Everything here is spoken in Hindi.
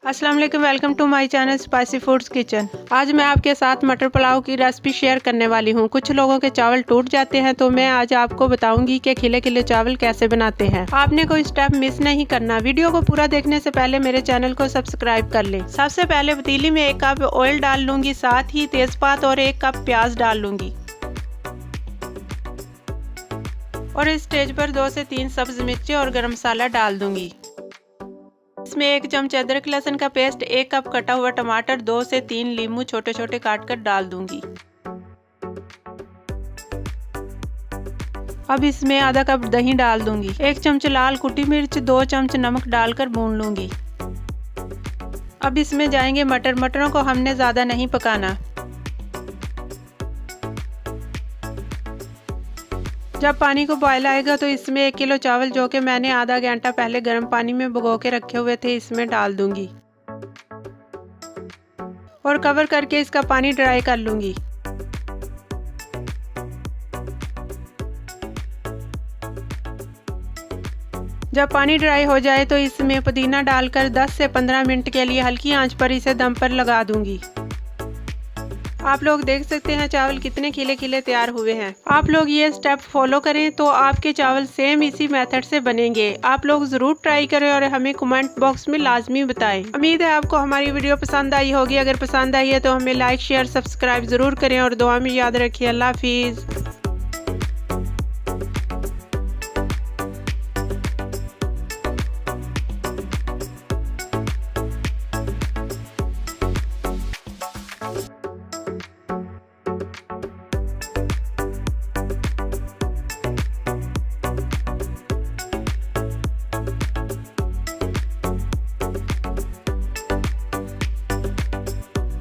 अस्सलाम वालेकुम, welcome to my channel spicy foods kitchen. आज मैं आपके साथ मटर पुलाव की रेसिपी शेयर करने वाली हूँ। कुछ लोगों के चावल टूट जाते हैं तो मैं आज आपको बताऊंगी कि खिले खिले चावल कैसे बनाते हैं। आपने कोई स्टेप मिस नहीं करना। वीडियो को पूरा देखने से पहले मेरे चैनल को सब्सक्राइब कर लें। सबसे पहले पतीली में 1 कप ऑयल डाल लूंगी, साथ ही तेजपात और 1 कप प्याज डाल लूंगी और इस स्टेज पर 2 से 3 सब्ज मिर्ची और गरम मसाला डाल दूंगी। इसमें 1 चम्मच अदरक लहसुन का पेस्ट, 1 कप कटा हुआ टमाटर, 2 से 3 नींबू छोटे छोटे काट कर डाल दूंगी। अब इसमें आधा कप दही डाल दूंगी। 1 चम्मच लाल कुटी मिर्च, 2 चम्मच नमक डालकर भून लूंगी। अब इसमें जाएंगे मटर। मटरों को हमने ज़्यादा नहीं पकाना। जब पानी को बॉयल आएगा तो इसमें 1 किलो चावल, जो कि मैंने आधा घंटा पहले गर्म पानी में भिगो के रखे हुए थे, इसमें डाल दूंगी और कवर करके इसका पानी ड्राई कर लूंगी। जब पानी ड्राई हो जाए तो इसमें पुदीना डालकर 10 से 15 मिनट के लिए हल्की आंच पर इसे दम पर लगा दूंगी। आप लोग देख सकते हैं चावल कितने खिले खिले तैयार हुए हैं। आप लोग ये स्टेप फॉलो करें तो आपके चावल सेम इसी मेथड से बनेंगे। आप लोग ज़रूर ट्राई करें और हमें कमेंट बॉक्स में लाजमी बताएं। उम्मीद है आपको हमारी वीडियो पसंद आई होगी। अगर पसंद आई है तो हमें लाइक शेयर सब्सक्राइब ज़रूर करें और दुआ में याद रखिए। अल्लाह हाफिज़।